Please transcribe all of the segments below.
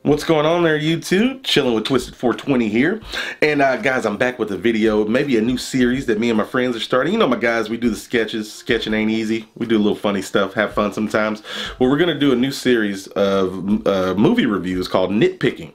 What's going on there, YouTube? Chilling with Twisted 420 here. And guys, I'm back with a video, maybe a new series that me and my friends are starting. You know my guys, we do the sketches. Sketching ain't easy. We do a little funny stuff, have fun sometimes. Well, we're going to do a new series of movie reviews called Nitpicking.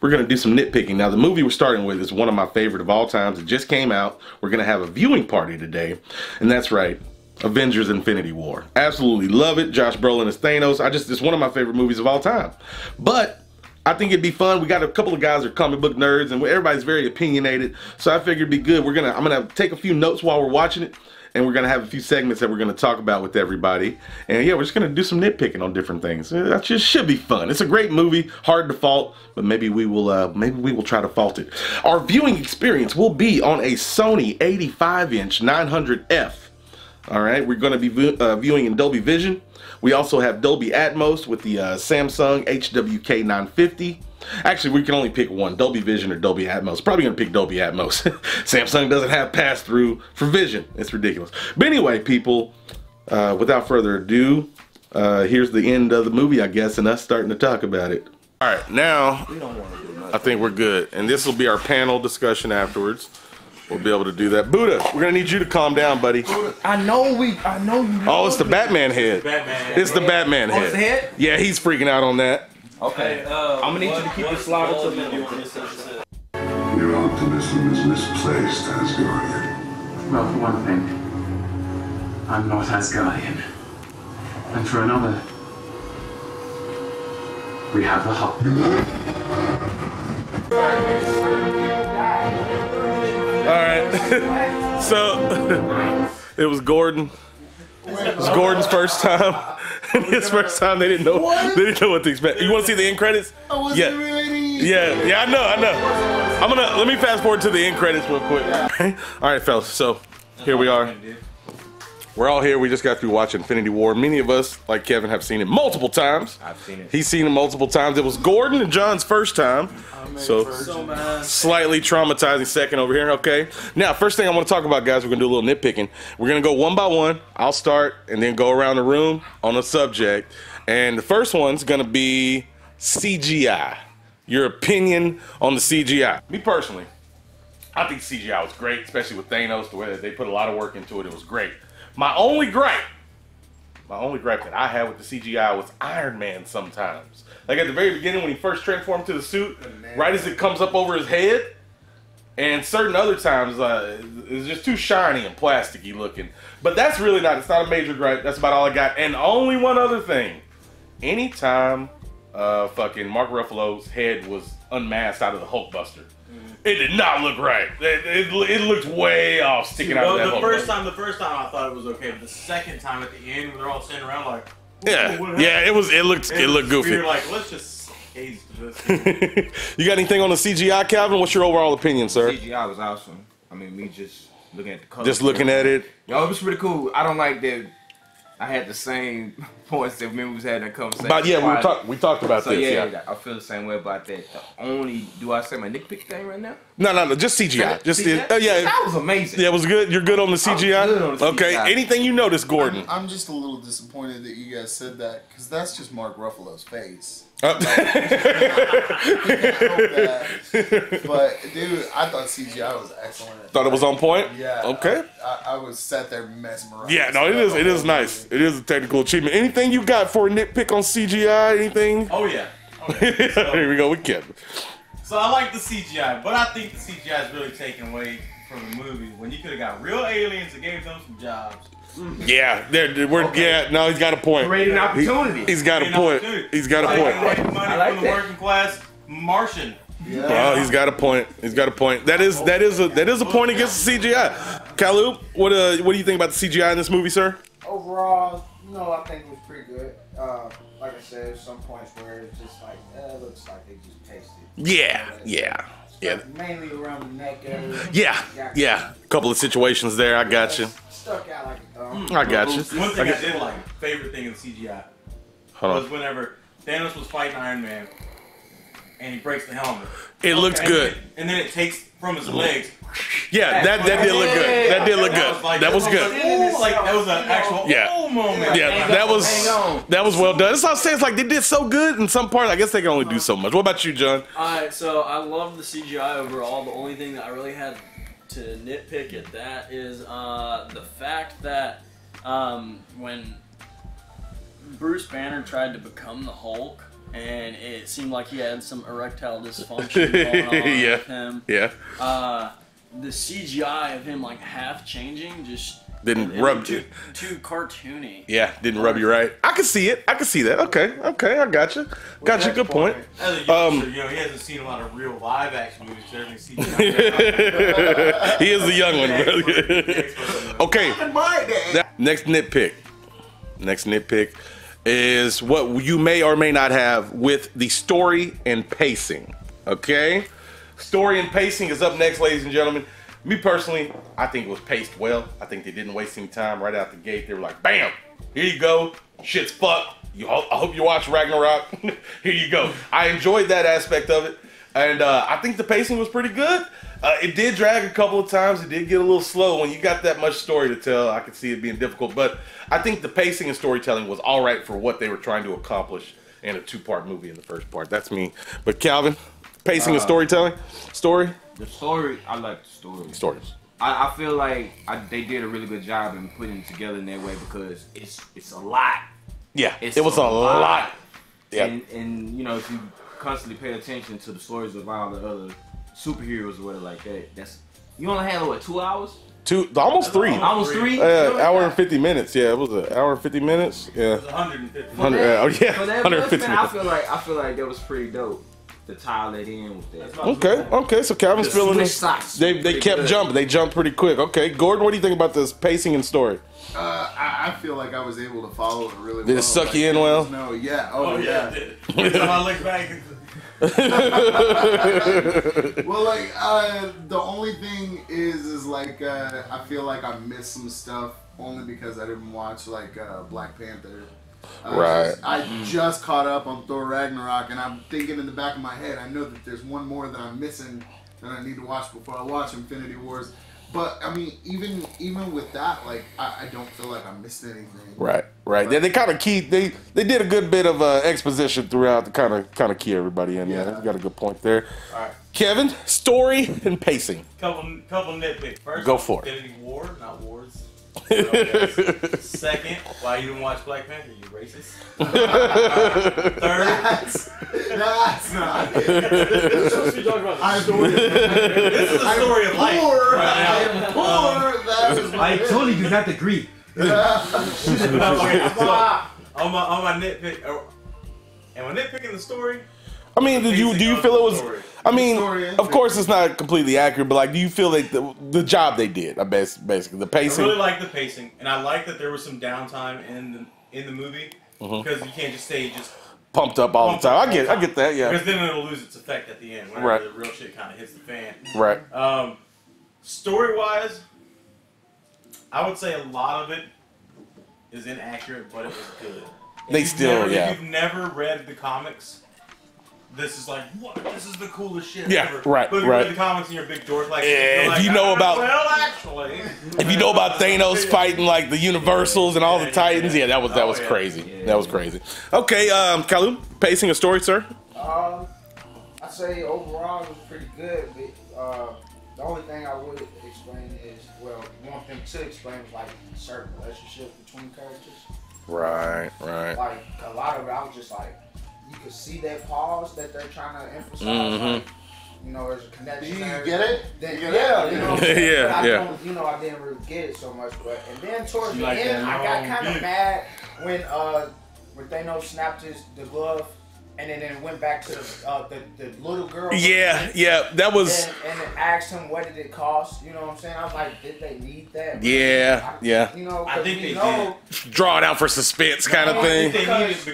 We're going to do some nitpicking. Now, the movie we're starting with is one of my favorite of all times. It just came out. We're going to have a viewing party today. And that's right, Avengers Infinity War. Absolutely love it. Josh Brolin as Thanos. It's one of my favorite movies of all time. But I think it'd be fun. We got a couple of guys that are comic book nerds, and everybody's very opinionated. So I figured it'd be good. I'm gonna take a few notes while we're watching it, and we're gonna have a few segments that we're gonna talk about with everybody. And yeah, we're just gonna do some nitpicking on different things. That just should be fun. It's a great movie, hard to fault, but maybe we will try to fault it. Our viewing experience will be on a Sony 85-inch 900F. All right, we're gonna be viewing in Dolby Vision. We also have Dolby Atmos with the Samsung HWK 950. Actually, we can only pick one, Dolby Vision or Dolby Atmos. Probably gonna pick Dolby Atmos. Samsung doesn't have pass-through for Vision. It's ridiculous. But anyway, people, without further ado, here's the end of the movie, I guess, and us starting to talk about it. All right, now, I think we're good. And this will be our panel discussion afterwards. We'll be able to do that. Buddha, we're gonna need you to calm down, buddy. I know you. Oh, it's the Batman head. It's the Batman head. It's the head? Yeah, he's freaking out on that. Okay. I'm gonna need you to keep it slotted to the middle. Your optimism is misplaced, Asgardian. Well, for one thing, I'm not Asgardian. And for another, we have the Hulk. Alright, so it was Gordon. It was Gordon's first time. His first time, they didn't know what to expect. You want to see the end credits? I wasn't ready. Yeah, I know. Let me fast forward to the end credits real quick. Alright, fellas, so here we are. We're all here. We just got through watching Infinity War. Many of us, like Kevin, have seen it multiple times. I've seen it. He's seen it multiple times. It was Gordon and John's first time. So slightly traumatizing second over here, okay? Now, first thing I want to talk about, guys, we're going to do a little nitpicking. We're going to go one by one. I'll start and then go around the room on a subject. And the first one's going to be CGI. Your opinion on the CGI. Me personally, I think CGI was great, especially with Thanos, the way that they put a lot of work into it. It was great. My only gripe that I had with the CGI was Iron Man sometimes. Like at the very beginning when he first transformed to the suit, right as it comes up over his head, and certain other times it's just too shiny and plasticky looking. But that's really it's not a major gripe. That's about all I got. And only one other thing. Anytime fucking Mark Ruffalo's head was unmasked out of the Hulkbuster, it did not look right. It looked way off sticking out of that Hulkbuster. The first time I thought it was okay, but the second time at the end when they're all standing around like, it looked goofy. You're like, let's just haze this. You got anything on the CGI, Calvin? What's your overall opinion, sir? CGI was awesome. I mean, me just looking at the colors. Just looking at it. Yo, it was pretty cool. I don't like that. I had the same points that we was having a conversation. But yeah, we talked about this. Yeah, I feel the same way about that. Do I say my nitpick thing right now? No, just CGI. That was amazing. Yeah, it was good. You're good on the CGI? Good on the okay, CGI. Anything you noticed, Gordon? I'm just a little disappointed that you guys said that, because that's just Mark Ruffalo's face. Oh. But dude, I thought CGI was excellent. Thought it was on point? Yeah. Okay. I was sat there mesmerized. Yeah, no, it is nice. It is a technical achievement. Anything you got for a nitpick on CGI? Anything? Oh yeah. Here we go with Kevin. So I like the CGI, but I think the CGI is really taken away from the movie when you could have got real aliens and gave them some jobs. Yeah, no, he's got a point. Creating opportunity. He's got a point. He's got a point. Money from the working class Martian. Yeah. Well, he's got a point. He's got a point. That is a point against the CGI. Kalu, what do you think about the CGI in this movie, sir? Overall, no, I think it was pretty good. Like I said, there's some points where it's just like, it looks like they just pasted. Yeah. Mainly around the neck area. Yeah. A couple of situations there. I got you. Stuck out like a thumb. I got you. One thing I did like, favorite thing in CGI, was whenever Thanos was fighting Iron Man, and he breaks the helmet. It looks good. And then it takes from his legs. Yeah, that did look good. That did look good. That was good. That was an actual moment. Yeah, that was well done. That's what I'm saying. It's like they did so good in some parts. I guess they can only do so much. What about you, John? Alright, so I love the CGI overall. The only thing that I really had to nitpick at that is the fact that when Bruce Banner tried to become the Hulk, and it seemed like he had some erectile dysfunction going on with him. Yeah. The CGI of him like half changing just Didn't rub too cartoony. Yeah, didn't rub you right. I can see it. I can see that. Okay, I got you. Got you. Good point. As a youngster, you know, he hasn't seen a lot of real live action movies. So everything CGI. He is the young one, bro. Okay. Next nitpick is what you may or may not have with the story and pacing. Okay? Story and pacing is up next, ladies and gentlemen. Me personally, I think it was paced well. I think they didn't waste any time right out the gate. They were like, bam, here you go. Shit's fucked. I hope you watch Ragnarok. Here you go. I enjoyed that aspect of it. And I think the pacing was pretty good. It did drag a couple of times. It did get a little slow. When you got that much story to tell, I could see it being difficult. But I think the pacing and storytelling was all right for what they were trying to accomplish in a two-part movie in the first part. That's me. But Calvin, pacing and storytelling? Story? The story, I like the story. Stories. I feel like they did a really good job in putting it together in that way because it's a lot. Yeah, it was a lot. Yeah. And you know, if you constantly pay attention to the stories of all the other superheroes or whatever like that, you only had what, 2 hours? Almost three. Almost three? Hour and 50 minutes. Yeah, it was an hour and 50 minutes. Yeah. It was 150. 150 minutes. I feel like that was pretty dope to tie that in with that. Okay. So Calvin's feeling this. They kept good. jumping. They jumped pretty quick. Okay, Gordon, what do you think about this pacing and story? I feel like I was able to follow it really well. Did it suck you in well? No, yeah. Oh yeah. Every time I look back. Well, like the only thing is like I feel like I missed some stuff only because I didn't watch like Black Panther. Right. I just caught up on Thor Ragnarok, and I'm thinking in the back of my head, I know that there's one more that I'm missing that I need to watch before I watch Infinity Wars. But I mean, even with that, like I don't feel like I missed anything. Right. They kind of key. They did a good bit of exposition throughout to kind of key everybody in. Yeah, you got a good point there. All right. Kevin, story and pacing. Couple nitpicks. First, go for it. Infinity War, not wars. Second, why you didn't watch Black Panther? You racist. Third, that's not it. This is a story of life. I am poor. That is I totally do not agree. Okay, so on my nitpick, am I nitpicking the story? I mean, do you feel it was? I mean, of course, it's not completely accurate, but like, do you feel like the job they did? Basically, the pacing. I really like the pacing, and I like that there was some downtime in the movie because you can't just stay pumped up all the time. I get that. Yeah. Because then it'll lose its effect at the end whenever the real shit kind of hits the fan. Right. Story-wise, I would say a lot of it is inaccurate, but it was good. If you've never read the comics, this is like, what? This is the coolest shit ever. Right. But if you read the comics and you're a big dork, like, if you know about, actually, if you know about Thanos fighting like the Universals and all the Titans, that was crazy. Yeah. That was crazy. Okay, Kalu, pacing a story, sir. I'd say overall it was pretty good, but the only thing I would explain is, want them to explain was like certain relationship between characters. Right. Like a lot of it, I was just like, you could see that pause that they're trying to emphasize. Mm-hmm. Like, there's a connection. Do you there. get it? Yeah, you know what I'm saying? Yeah. I didn't really get it so much, and then towards the end, I got kind of mad when Thanos snapped the glove. And then it went back to the little girl. Yeah, that was. And then asked him, what did it cost? You know what I'm saying? I was like, did they need that? Yeah. I think they did. Draw it out for suspense kind of thing. I think they need it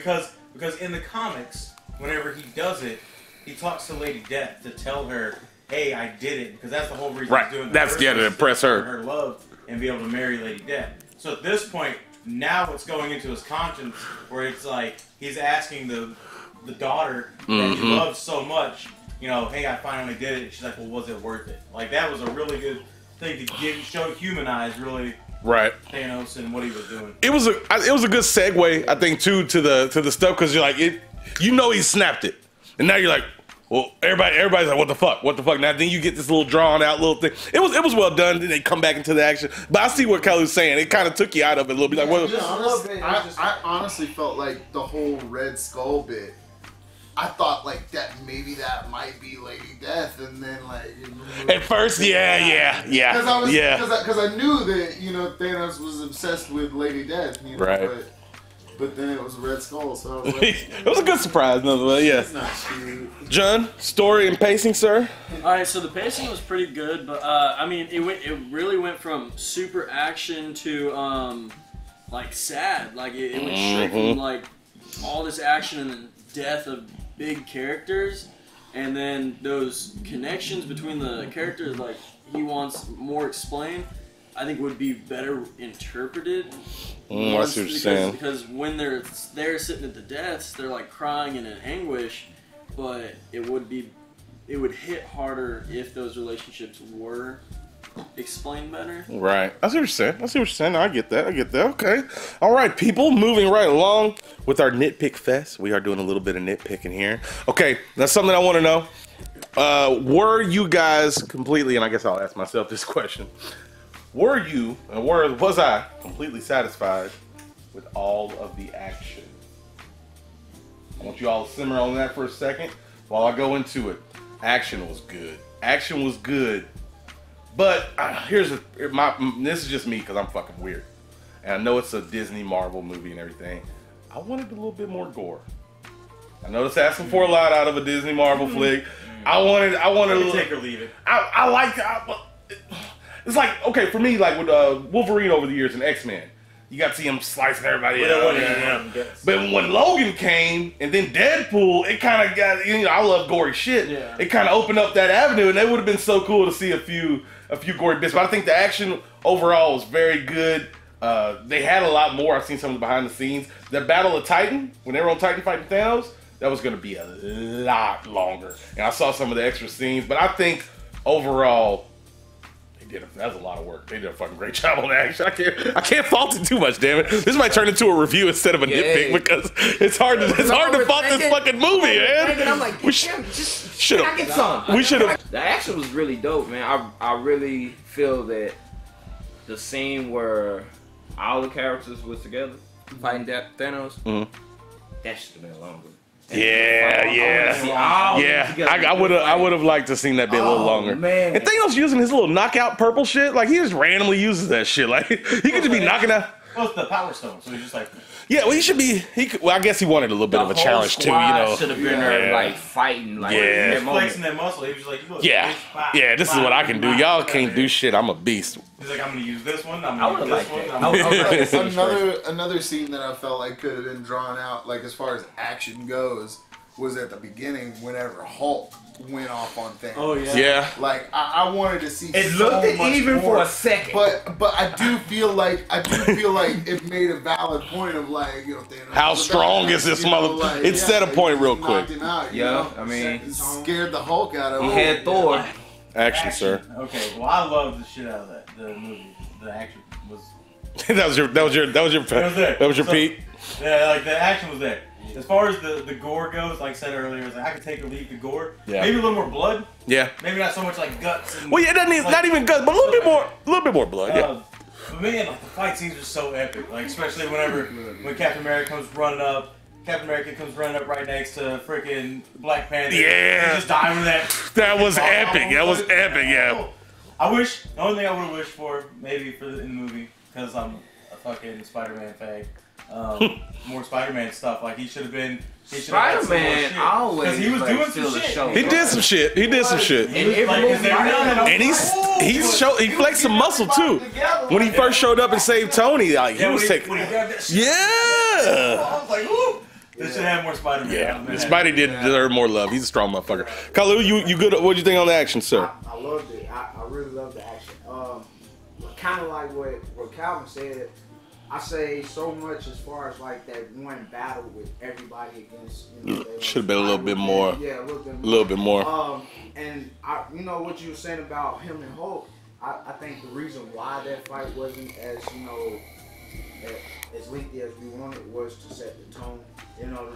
because in the comics, whenever he does it, he talks to Lady Death to tell her, hey, I did it. Because that's the whole reason he's doing it. That's to impress her. Her love and be able to marry Lady Death. So at this point, now it's going into his conscience where it's like he's asking the the daughter that he loves so much. You know, hey, I finally did it. She's like, well, was it worth it? Like that was a really good thing to humanize really. Right. Thanos and what he was doing. It was a good segue, I think, too, to the stuff, because you're like, you know, he snapped it, and now you're like, well, everybody's like, what the fuck? Now then you get this little drawn out little thing. It was well done. Then they come back into the action, but I see what Kalu's saying. It kind of took you out of it a little bit. Like, well, I honestly felt like the whole Red Skull bit. I thought like that maybe that might be Lady Death, and then like at first, yeah. Because I knew that Thanos was obsessed with Lady Death, right? But then it was Red Skull, so I was like, it was a good surprise, nonetheless. Yeah. It's not cute. John, story and pacing, sir. All right, so the pacing was pretty good, but I mean, it really went from super action to like sad. Like it went straight from like all this action and then death of big characters, and then those connections between the characters, like he wants more explained, I think would be better interpreted. I see what you're saying. Because when they're sitting at the deaths, they're like crying in an anguish, but it would hit harder if those relationships were explained better. Right. I see what you're saying. I get that. Okay. All right, people, moving right along with our nitpick fest. We are doing a little bit of nitpicking here. Okay, that's something I want to know. Were you guys completely, and I guess I'll ask myself this question, was I completely satisfied with all of the action? I want you all to simmer on that for a second while I go into it. Action was good. But this is just me because I'm fucking weird. And I know it's a Disney Marvel movie and everything. I wanted a little bit more gore. I know that's asking for a lot out of a Disney Marvel flick. I wanted to take or leave it. It's like, okay, for me, like with Wolverine over the years and X-Men, you got to see him slicing everybody up. But when Logan came and then Deadpool, it kind of got, I love gory shit. Yeah. It kind of opened up that avenue, and it would have been so cool to see a few gory bits. But I think the action overall was very good. They had a lot more. I've seen some of the behind the scenes. The Battle of Titan, when they were on Titan fighting Thanos, that was going to be a lot longer. And I saw some of the extra scenes. But I think overall, that was a lot of work. They did a fucking great job on the action. I can't fault it too much, damn it. This might turn into a review instead of a nitpick because it's hard to fault this fucking movie, man. I'm like, we should have. The action was really dope, man. I really feel that the scene where all the characters was together fighting Thanos, that should have been longer. I would have liked to seen that be a little longer. Man. And Thanos using his little knockout purple shit, like he just randomly uses that shit. Like he could just be knocking out. Well, it's the Power Stone, so he's just like. Yeah, well, he should be. I guess he wanted a little bit of a challenge too, Should have been there, like fighting, like flexing that muscle. He was like, look, this is what I can do. Y'all can't do shit. I'm a beast. He's like, I'm gonna use this one. I'm gonna use this one. Another scene that I felt like could have been drawn out, like as far as action goes, was at the beginning whenever Hulk went off on things. Oh yeah. Yeah. Like I wanted to see. It looked even more for a second. But I do feel like it made a valid point of like, Thanos, how strong is this mother? Like, it set a point real quick. I mean, scared the Hulk out of him. He had Thor. Action, sir. Okay, well I love the shit out of the movie. The action was. that was your Pete. Yeah, like the action was there. As far as the gore goes, like I said earlier, it's like I could take or leave the gore. Yeah. Maybe a little more blood. Yeah. Maybe not so much like guts. And, well, yeah, that needs not even guts, but a little bit more blood. Yeah. But man, like the fight scenes are so epic. Like especially when Captain America comes running up. Captain America comes running up right next to freaking Black Panther. Yeah. Just dying with that. That was epic. That was epic. Yeah. The only thing I would have wished for, maybe in the movie, because I'm a fucking Spider-Man fag. More Spider-Man stuff. Like he should have been. Spider-Man always. Because he was doing some shit. He did some shit. And he flexed some muscle too. When he first showed up and saved Tony, like he was taking. Yeah. I was like, ooh. This should have more Spider-Man. Yeah, Spidey did deserve more love. He's a strong motherfucker. Kalu, you good? What'd you think on the action, sir? I loved it. I really loved the action. Kind of like what Calvin said. I say so much as far as like that one battle with everybody against. Should have been a little bit more. Yeah, a little bit more. A little bit more. And you know what you were saying about him and Hulk. I think the reason why that fight wasn't as as lengthy as we wanted was to set the tone. You know,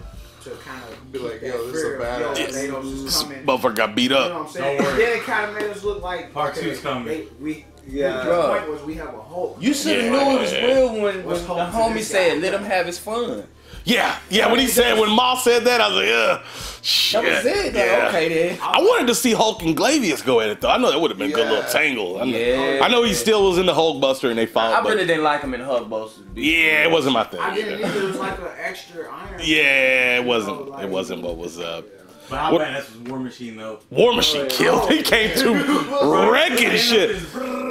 to kind of be like, yo, this is a bad This motherfucker got beat up. You know what I'm saying? Then it kind of made us look like Part 2's coming. The point was we have a Hulk. You should have knew it was real when the homie said, "Let him have his fun." Yeah. When he said, when Ma said that, I was like, shit. That was it. Like, Yeah. okay, then. I wanted to see Hulk and Glavius go at it though. I know that would have been a good little tangle. I know he still was in the Hulkbuster and they fought. I really didn't like him in Hulkbuster. Yeah, it wasn't my thing. I didn't either. It was like an extra iron. Yeah, it wasn't. It wasn't what was up. But how bad was War Machine though? War Machine killed. He came to wrecking shit.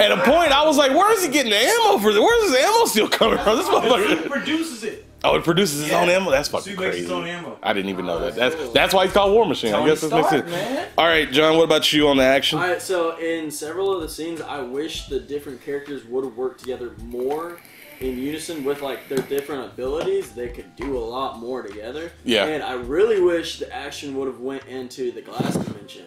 At a point, I was like, "Where is he getting the ammo for? Where's his ammo still coming from? This motherfucker." He produces it. Oh, it produces his own ammo. That's fucking crazy. His own ammo. I didn't even know that. That's why he's called War Machine. I guess that makes sense. All right, John. What about you on the action? All right. So in several of the scenes, I wish the different characters would have worked together more in unison with like their different abilities. They could do a lot more together. Yeah. And I really wish the action would have went into the glass dimension.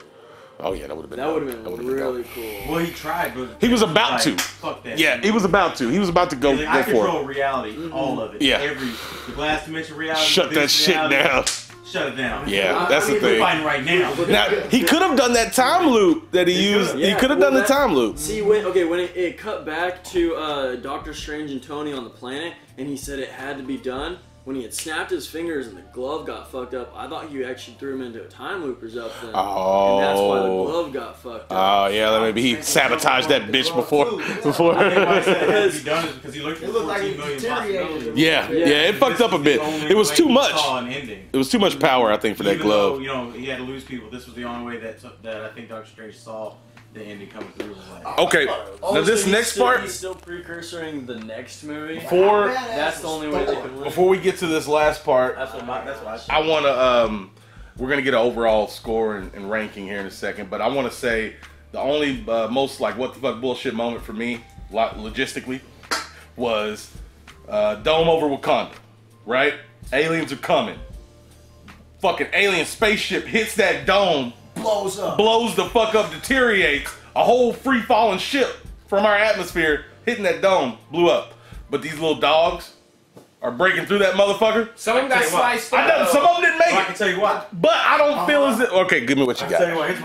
Oh yeah, that would have been. That would have been really cool. Well, he tried, but he was about to. Fuck that. Yeah, he was about to. He was about to go. Like, I go for control it. reality, all of it. Yeah. The glass dimension reality. Shut that shit down. Shut it down. Yeah, that's the thing. We're fighting right now. Now he could have done that time loop that he used. Yeah, he could have done the time loop. See, when it cut back to Doctor Strange and Tony on the planet, and he said it had to be done. When he had snapped his fingers and the glove got fucked up, I thought you actually threw him into a time loop or something. Oh. And that's why the glove got fucked up. Oh yeah, maybe he sabotaged that bitch before. I think why I said it had to be done is because he looked at 14 million possibilities. Yeah, it fucked up a bit. It was too much. It was too much power, I think, for that glove. Though, he had to lose people. This was the only way that I think Doctor Strange saw the ending coming through. Okay, now this next part. He's still precursoring the next movie. That's the only way they can win. Before we get to this last part, That's what I want to. We're gonna get an overall score and ranking here in a second, but I want to say the only most like what the fuck bullshit moment for me, logistically, was Dome over Wakanda. Right? Aliens are coming. Fucking alien spaceship hits that dome. Blows the fuck up, deteriorates. A whole free falling ship from our atmosphere hitting that dome blew up. But these little dogs are breaking through that motherfucker. Some of them got sliced up. Some of them didn't make I it. can tell you what. But I don't feel as if. Okay, give me what you I'll tell you got. what, here's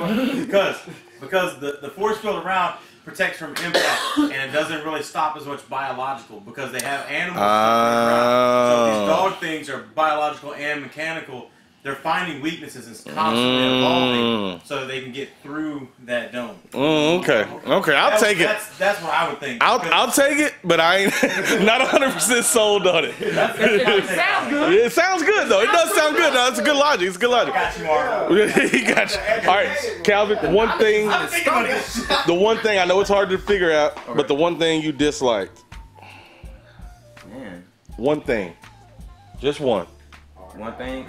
what. Because the force field around protects from impact, and it doesn't really stop as much biological because they have animals around. So these dog things are biological and mechanical. They're finding weaknesses and constantly evolving so they can get through that dome. Okay, I'll take it. That's what I would think. I'll take it, but I ain't not 100% sold on it. It sounds good. It sounds good though. It does sound good. No, it's a good logic. It's good logic. I got you, Marvel. He got you. All right, Calvin. The one thing I know it's hard to figure out, but the one thing you disliked. Man. One thing, just one. One thing.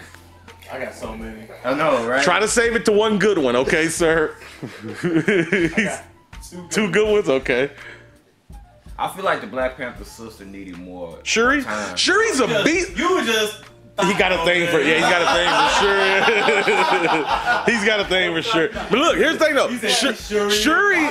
I got so many. I know, right? Try to save it to one good one, okay, sir? Two good ones, okay. I feel like the Black Panther sister needed more Shuri's a beast. You were just. He got a thing for he's got a thing for Shuri. He's got a thing for Shuri. But look, here's the thing though. Shuri.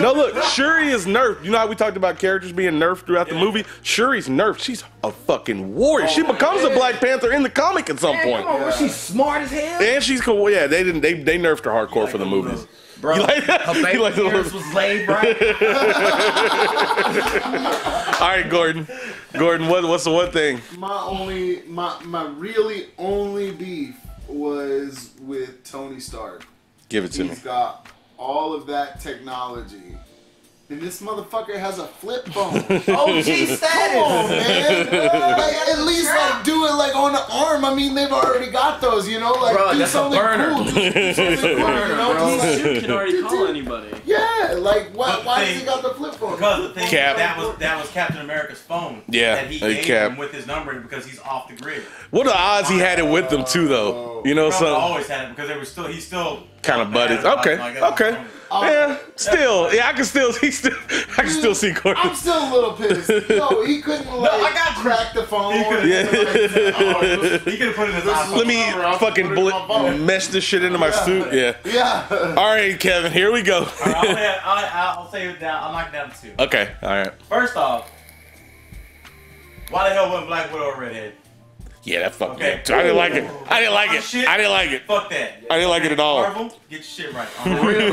No, look, Shuri is nerfed. You know how we talked about characters being nerfed throughout the movie? Shuri's nerfed. She's a fucking warrior. She becomes a Black Panther in the comic at some point. Come on, she's smart as hell. And she's cool. Yeah, they nerfed her hardcore for the movies. Bro, you like that? Her baby parents was laid, right? All right, Gordon. What's the one thing? My really only beef was with Tony Stark. Give it to me. He's got all of that technology. And this motherfucker has a flip phone. OG status. Come on, man. Like, at least like do it like on the arm. I mean, they've already got those, you know. Like bro, do that's something a burner. cool. Do something cool, you know? His suit can already call anybody. Yeah, like why does he got the flip phone? Because the thing Cap. that was Captain America's phone. Yeah, that he gave him with his numbering because he's off the grid. What are the odds he had it with them too, though? You know, so always had it because he's still kind of buddies. Okay. Yeah, still, I can still. He's can still see Corey. I'm still a little pissed. No, he couldn't like crack the phone. He could have put it in his iPhone. Let me fucking mesh this shit into my suit. Yeah. All right, Kevin. Here we go. All right, I'll say it down. I'll knock it down to 2. Okay. All right. First off, why the hell wasn't Black Widow a redhead? Yeah, that fucking. Okay. I didn't like it. I didn't like it. I didn't like it. Fuck that. I didn't like it at all. Marvel, get your shit right. For real,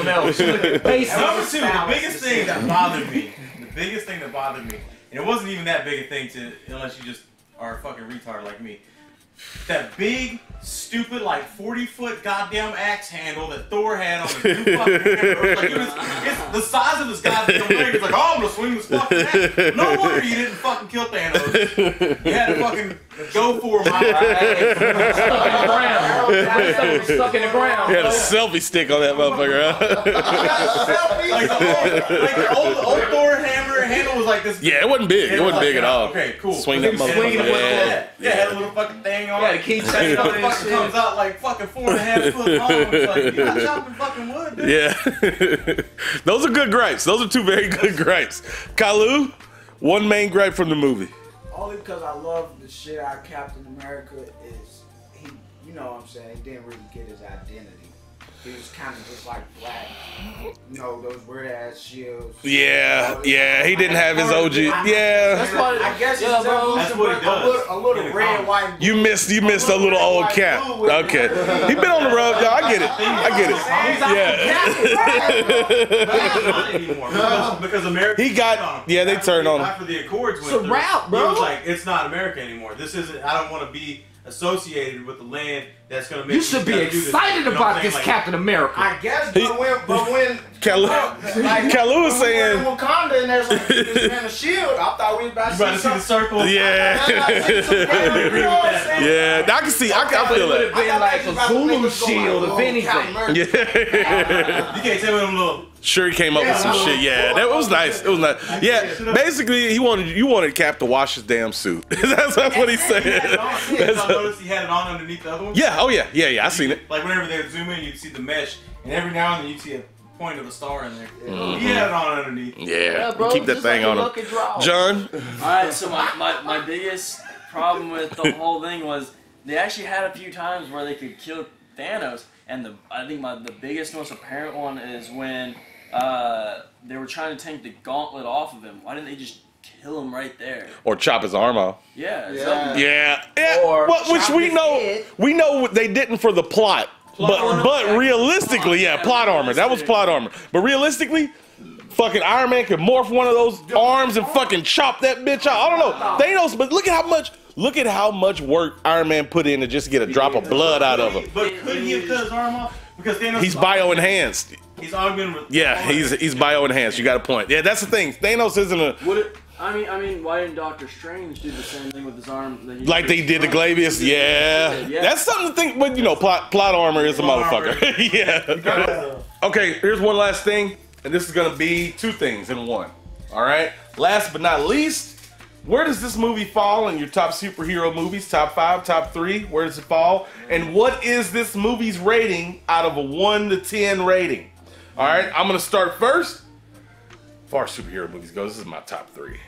no. Number 2, the biggest thing that bothered me. The biggest thing that bothered me, and it wasn't even that big a thing unless you just are a fucking retard like me. That big, stupid, like 40-foot goddamn axe handle that Thor had on his new fucking hammer. Like, it's the size of his goddamn leg. It's like, oh, I'm gonna swing this fucking axe. No wonder you didn't fucking kill Thanos. You had to fucking go for him. Stuck in the ground. He had a selfie stick on that motherfucker. Like the old Thor hammer handle was like this. Yeah, it wasn't big. It wasn't big at all. Okay, cool. Swing that motherfucker. Yeah, had a little fucking thing on. Yeah, the key check on it. Fucking comes out like fucking 4.5 foot long. It's like, you're not chopping fucking wood, dude. Yeah. Those are good gripes. Those are 2 very good gripes. Kalu, one main gripe from the movie. Only because I love the shit out of Captain America is he, you know what I'm saying, he didn't really get his identity. He was kind of just like Black, you know, those weird ass shields. Yeah, yeah, he didn't have his OG. Yeah. That's what I guess it's that's what he does. A little red, white, and You missed a little old cap. Okay. He been on the road, though. I get it. Yeah. Because America. He got, yeah, they turned on him. After the Accords went It's a wrap, bro. He was like, it's not America anymore. This isn't, I don't want to be associated with the land that's going to make You should be excited about this Captain America. I guess, but when Kalu was saying. Wakanda and there's like this man a shield, I thought we was about to see the circle. Yeah. Yeah, I can see, I feel It would have that. been like a Zulu shield, if anything. Yeah. You can't tell me them little. Sure, he came up with some shit. Yeah, that was nice. It was nice. Yeah, basically, you wanted Cap to wash his damn suit. That's what he said. I noticed he had it on underneath the other one. Yeah. Oh yeah. I seen it. Like whenever they would zoom in, you'd see the mesh, and every now and then you'd see a point of a star in there. He had it on underneath. Yeah, bro, keep that thing on him. John. All right, so my biggest problem with the whole thing was they actually had a few times where they could kill Thanos, and I think the biggest, most apparent one is when they were trying to take the gauntlet off of him. Why didn't they just kill him right there? Or chop his arm off. Yeah. Or which we know they didn't for the plot. But realistically, plot armor. That was plot armor. But realistically, fucking Iron Man could morph one of those arms and fucking chop that bitch out. I don't know. Thanos, but look at how much work Iron Man put in to just get a drop of blood out of him. But could he have cut his arm off? Because Thanos he's bio-enhanced. He's augmented. Yeah, he's bio-enhanced. You got a point. Yeah, that's the thing. Thanos isn't a. I mean, why didn't Doctor Strange do the same thing with his arm? Like they did the Glavius? Yeah. That's something to think. But you know, plot armor is a motherfucker. Yeah. Okay, here's one last thing, and this is gonna be 2 things in one. All right. Last but not least. Where does this movie fall in your top superhero movies? Top 5, top 3? Where does it fall? And what is this movie's rating out of a 1 to 10 rating? All right, I'm gonna start first. As far as superhero movies go, this is my top 3.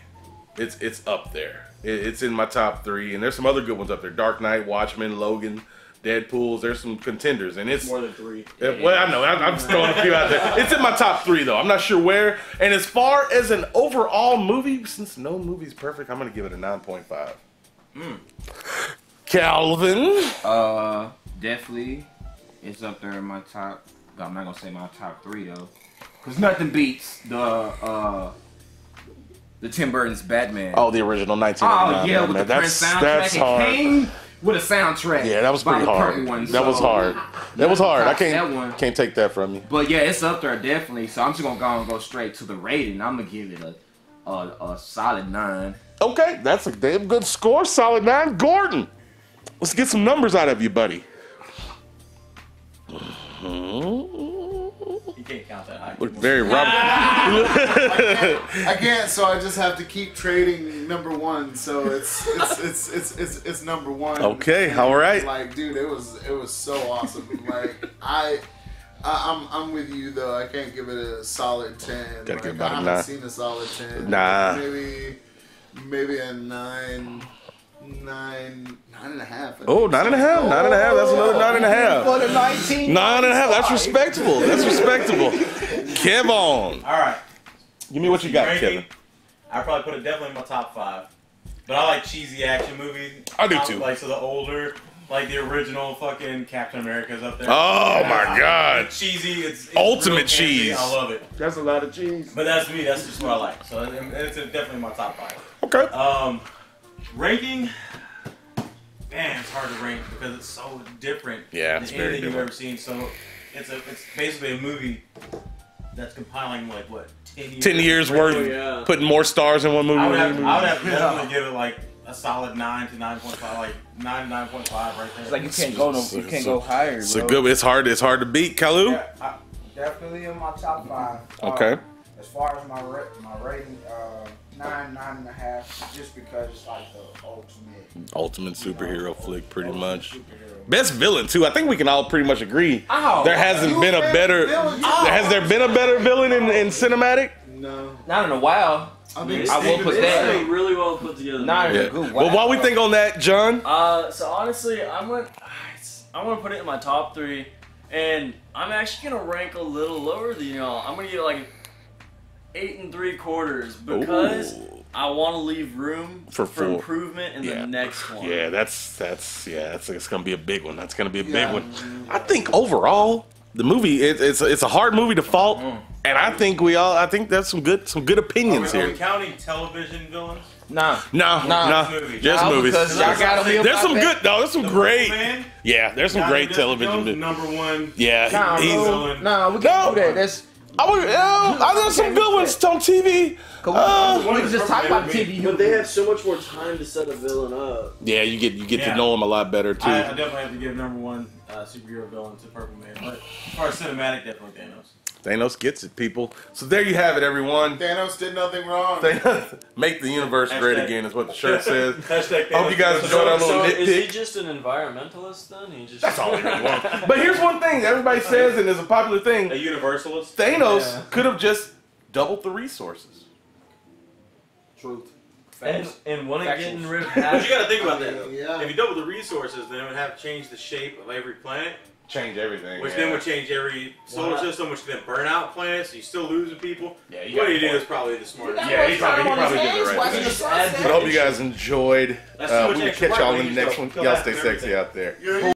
It's up there. It's in my top 3, and there's some other good ones up there. Dark Knight, Watchmen, Logan, Deadpool's. There's some contenders, and it's more than 3. Well, I know. I'm just throwing a few out there. It's in my top 3 though. I'm not sure where. And as far as an overall movie, since no movie's perfect, I'm gonna give it a 9.5. Calvin. Definitely, it's up there in my top. I'm not gonna say my top 3 though, cause nothing beats the Tim Burton's Batman. Oh, the original 1989. Oh yeah, with the Prince soundtrack. That's hard. It came with a soundtrack. Yeah, that was pretty hard. That was hard. That was hard. I can't take that from you. But yeah, it's up there definitely. So I'm just gonna go straight to the rating. I'm gonna give it a solid 9. Okay, that's a damn good score. Solid 9. Gordon, let's get some numbers out of you, buddy. You can't count that high. Look very Robert. I can't, so I just have to keep trading number 1. So it's number 1. Okay, all right. Like, dude, it was so awesome. Like I I'm with you though. I can't give it a solid 10. Gotta give I about a haven't 9. seen a solid 10. Nah. Maybe a 9. 9.5. Oh, 9.5. 9.5. That's another 9.5. For the 19. 9.5. That's respectable. That's respectable. Kevon. All right. Give me what you got, Ranking, Kevin. I probably put it definitely in my top 5. But I like cheesy action movies. I do too. Like, so the older, like the original fucking Captain America's up there. Oh my God. It's cheesy. It's ultimate real fancy. cheese. I love it. That's a lot of cheese. But that's me. That's just what I like. So it's definitely my top 5. Okay. Ranking. Man, it's hard to rank because it's so different Yeah, than it's very anything you've different. ever seen. So it's basically a movie that's compiling like what 10 years worth, putting more stars in one movie. I would have to definitely give it like a solid 9 to 9.5, like 9 to 9.5 right there. It's like you can't go go higher. It's a good. It's hard to beat. Kalu. Yeah, definitely in my top 5. Okay. As far as my rating, 9.5, just because it's like the Ultimate superhero flick, pretty much. Best villain too. I think we can all pretty much agree. Ow. There hasn't been a better. Has there been a better villain in cinematic? No. Not in a while. I mean, I will put that. Really well put together. Not in Yeah. a good Well, while we think on that, John. So honestly, I'm gonna put it in my top 3, and I'm actually gonna rank a little lower than y'all. I'm gonna give it like 8 3/4 because I want to leave room for improvement in the next one. Yeah, it's gonna be a big one. That's gonna be a big one. I think overall, the movie it's a hard movie to fault, and I think that's some good opinions Are here. we counting television villains? Nah. No, just movies. Because y'all gotta be There's some good. No, there's some great. Man? Yeah, there's some great television. #1. Yeah, Nah, we can do that. That's there's some good ones on TV. we can just talk about TV. But they have so much more time to set a villain up. Yeah, you get to know them a lot better too. I definitely have to give #1 superhero villain to Purple Man. But as far as cinematic, definitely Thanos. Thanos gets it, people. So there you have it, everyone. Thanos did nothing wrong. Make the universe great again is what the shirt says. Hashtag Hope you guys enjoyed our little Is he nitpick. just an environmentalist then? That's all we really want. But here's one thing that everybody says, and it's a popular thing. A universalist. Thanos could have just doubled the resources. Truth. And wasn't getting rid of But half. you gotta think about that though. Yeah. If you double the resources, then it would have to change the shape of every planet, Change everything. which then would change every solar system, which then burn out planets, so you're still losing people. Yeah, What he did is probably the smartest. Yeah, he probably did the right thing. But I hope you guys enjoyed. That's too much We'll extra catch y'all work, in the man. next one. Go Y'all back stay and sexy everything. out there.